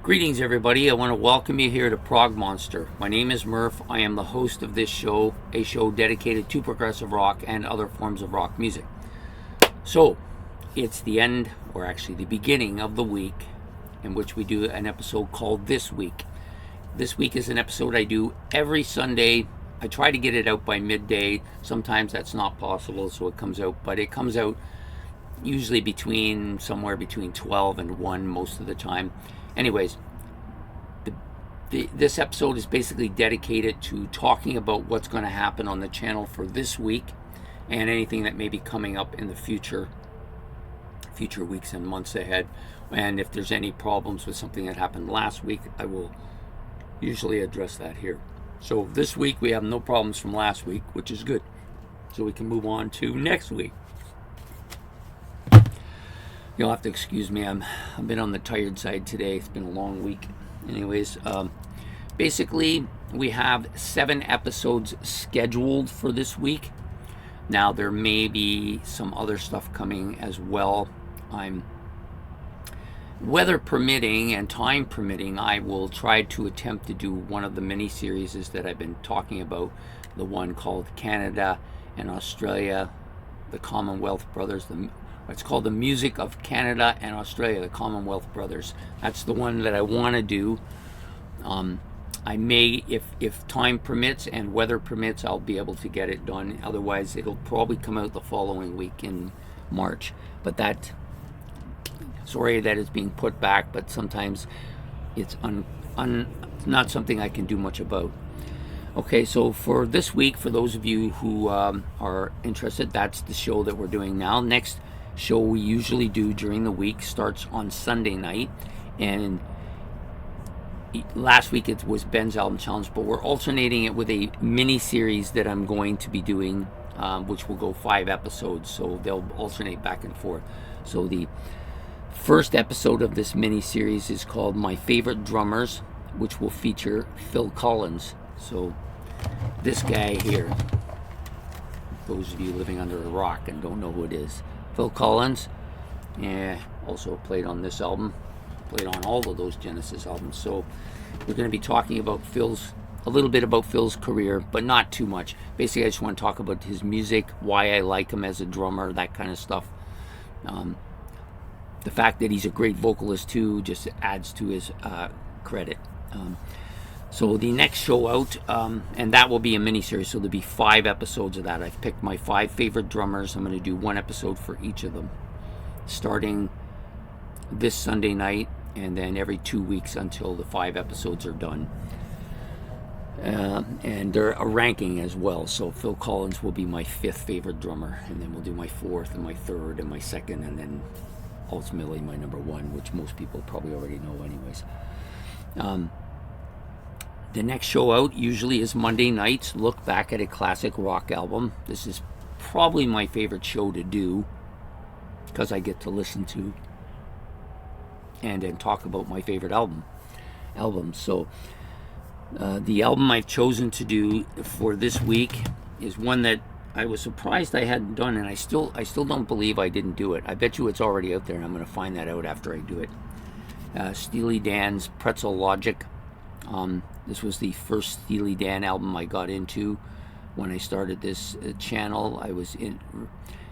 Greetings, everybody. I want to welcome you here to Prog Monster. My name is Murph. I am the host of this show, a show dedicated to progressive rock and other forms of rock music. So, it's the end, or actually the beginning of the week, in which we do an episode called This Week. This week is an episode I do every Sunday. I try to get it out by midday. Sometimes that's not possible, so it comes out, but it comes out usually somewhere between 12 and 1 most of the time. Anyways, this episode is basically dedicated to talking about what's going to happen on the channel for this week and anything that may be coming up in the future weeks and months ahead. And if there's any problems with something that happened last week, I will usually address that here. So this week we have no problems from last week, which is good. So we can move on to next week. You'll have to excuse me, I've been on the tired side today. It's been a long week. Anyways, basically we have 7 episodes scheduled for this week. Now there may be some other stuff coming as well. Weather permitting and time permitting, I will try to attempt to do one of the mini series that I've been talking about, the one called Canada and Australia, the Commonwealth Brothers, it's called The Music of Canada and Australia, the Commonwealth Brothers. That's the one that I want to do. I may, if time permits and weather permits, I'll be able to get it done. Otherwise, it'll probably come out the following week in March. But sorry that it's being put back, but sometimes it's not something I can do much about. Okay, so for this week, for those of you who are interested, that's the show that we're doing now. Next show we usually do during the week starts on Sunday night, and last week it was Ben's album challenge, but we're alternating it with a mini series that I'm going to be doing, which will go 5 episodes, so they'll alternate back and forth. So the first episode of this mini series is called My Favorite Drummers, which will feature Phil Collins. So this guy here, those of you living under a rock and don't know who it is, Phil Collins, also played on this album, played on all of those Genesis albums. So we're going to be talking about a little bit about Phil's career, but not too much. Basically, I just want to talk about his music, why I like him as a drummer, that kind of stuff. The fact that he's a great vocalist too just adds to his credit. So the next show out, and that will be a mini-series, so there'll be 5 episodes of that. I've picked my 5 favorite drummers. I'm going to do 1 episode for each of them, starting this Sunday night, and then every 2 weeks until the 5 episodes are done. And they're a ranking as well, so Phil Collins will be my 5th favorite drummer, and then we'll do my 4th and my 3rd and my 2nd, and then ultimately my number 1, which most people probably already know anyways. The next show out usually is Monday nights, look back at a classic rock album. This is probably my favorite show to do because I get to listen to and then talk about my favorite albums. So the album I've chosen to do for this week is one that I was surprised I hadn't done, and I still don't believe I didn't do it. I bet you it's already out there, and I'm going to find that out after I do it. Steely Dan's Pretzel Logic. This was the first Steely Dan album I got into when I started this channel.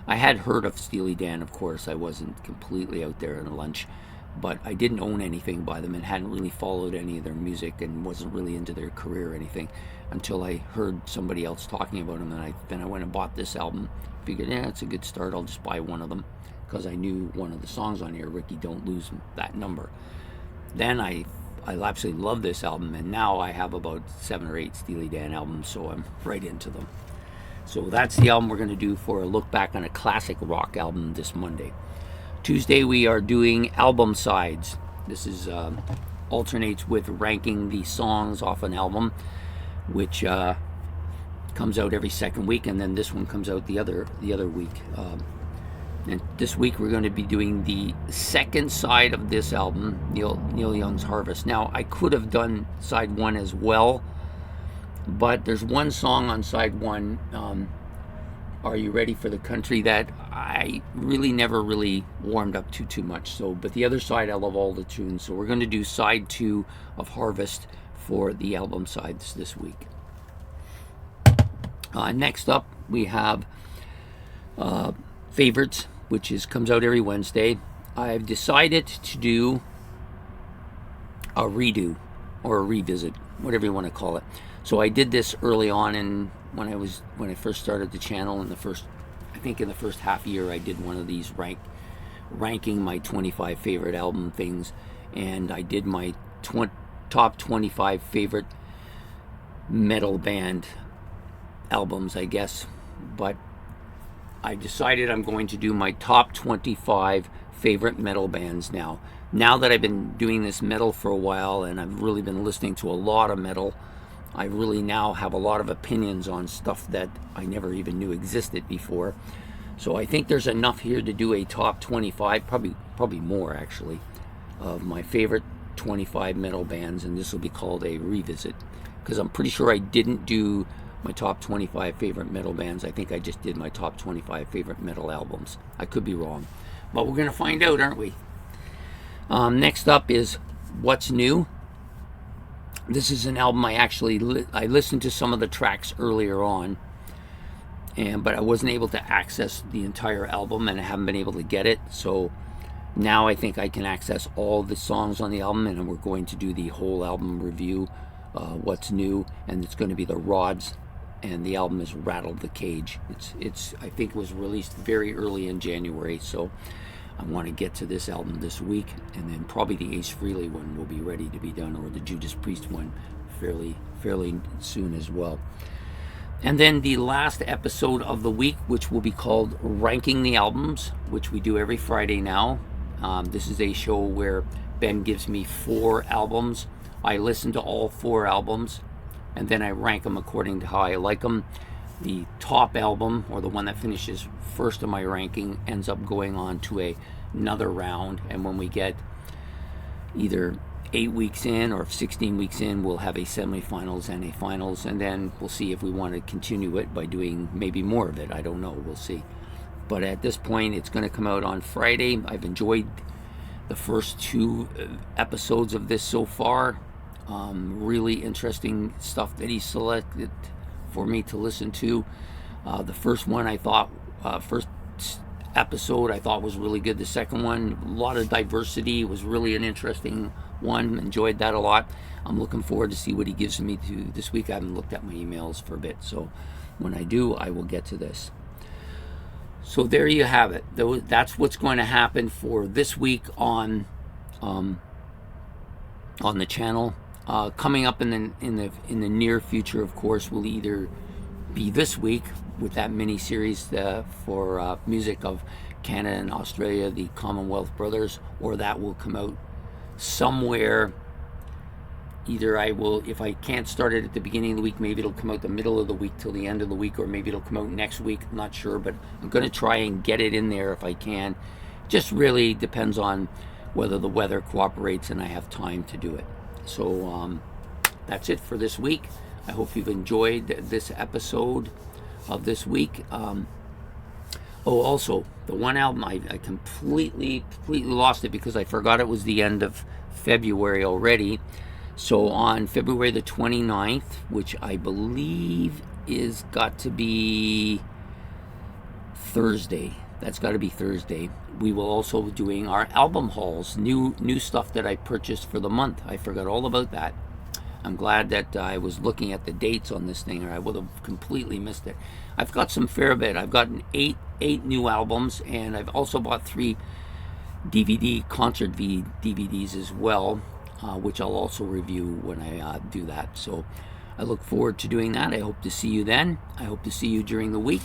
I had heard of Steely Dan, of course. I wasn't completely out there in a lunch, but I didn't own anything by them and hadn't really followed any of their music and wasn't really into their career or anything until I heard somebody else talking about them, and then I went and bought this album. Figured, it's a good start. I'll just buy one of them because I knew one of the songs on here, Ricky Don't Lose That Number. Then I absolutely love this album, and now I have about 7 or 8 Steely Dan albums, so I'm right into them. So that's the album we're going to do for a look back on a classic rock album this Monday. Tuesday we are doing album sides. This is alternates with ranking the songs off an album, which comes out every 2nd week, and then this one comes out the other week. And this week we're going to be doing the 2nd side of this album, Neil Young's Harvest. Now, I could have done side 1 as well, but there's one song on side 1 Are You Ready for the Country that I really never really warmed up to too much. So, but the other side, I love all the tunes. So we're going to do side 2 of Harvest for the album sides this week. Next up, we have Favorites, which comes out every Wednesday. I've decided to do a redo or a revisit, whatever you want to call it. So I did this early on, and when I first started the channel, in the first half year, I did one of these ranking my 25 favorite album things, and I did my top 25 favorite metal band albums, I guess. But I decided I'm going to do my top 25 favorite metal bands now. Now that I've been doing this metal for a while, and I've really been listening to a lot of metal, I really now have a lot of opinions on stuff that I never even knew existed before. So I think there's enough here to do a top 25, probably more actually, of my favorite 25 metal bands, and this will be called a revisit, because I'm pretty sure I didn't do my top 25 favorite metal bands. I think I just did my top 25 favorite metal albums. I could be wrong, but we're going to find out, aren't we? Next up is What's New. This is an album I listened to some of the tracks earlier on, but I wasn't able to access the entire album, and I haven't been able to get it. So now I think I can access all the songs on the album, and we're going to do the whole album review, What's New, and it's going to be the Rods, and the album is Rattle the Cage. I think it was released very early in January, so I want to get to this album this week, and then probably the Ace Frehley one will be ready to be done, or the Judas Priest one fairly soon as well. And then the last episode of the week, which will be called Ranking the Albums, which we do every Friday now. This is a show where Ben gives me 4 albums. I listen to all 4 albums, and then I rank them according to how I like them. The top album, or the one that finishes first in my ranking, ends up going on to another round, and when we get either 8 weeks in or 16 weeks in, we'll have a semifinals and a finals, and then we'll see if we want to continue it by doing maybe more of it. I don't know, we'll see. But at this point, it's going to come out on Friday. I've enjoyed the first 2 episodes of this so far. Really interesting stuff that he selected for me to listen to. The first one first episode I thought was really good. The second one, a lot of diversity, was really an interesting one. Enjoyed that a lot. I'm looking forward to see what he gives me to this week. I haven't looked at my emails for a bit, so when I do, I will get to this. So there you have it. That's what's going to happen for this week on the channel. Coming up in the near future, of course, will either be this week with that mini series for music of Canada and Australia, the Commonwealth Brothers, or that will come out somewhere. Either I will, if I can't start it at the beginning of the week, maybe it'll come out the middle of the week till the end of the week, or maybe it'll come out next week. I'm not sure, but I'm going to try and get it in there if I can. Just really depends on whether the weather cooperates and I have time to do it. So that's it for this week. I hope you've enjoyed this episode of this week. Also, the one album, I completely lost it because I forgot it was the end of February already. So on February the 29th, which I believe is got to be Thursday. That's got to be Thursday. We will also be doing our album hauls, new stuff that I purchased for the month. I forgot all about that. I'm glad that I was looking at the dates on this thing, or I would have completely missed it. I've got some fair bit. I've gotten eight new albums, and I've also bought 3 concert DVDs as well, which I'll also review when I do that. So I look forward to doing that. I hope to see you then. I hope to see you during the week.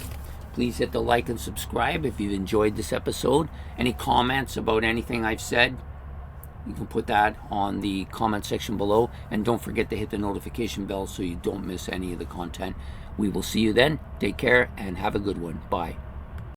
Please hit the like and subscribe if you've enjoyed this episode. Any comments about anything I've said, you can put that on the comment section below. And don't forget to hit the notification bell so you don't miss any of the content. We will see you then. Take care and have a good one. Bye.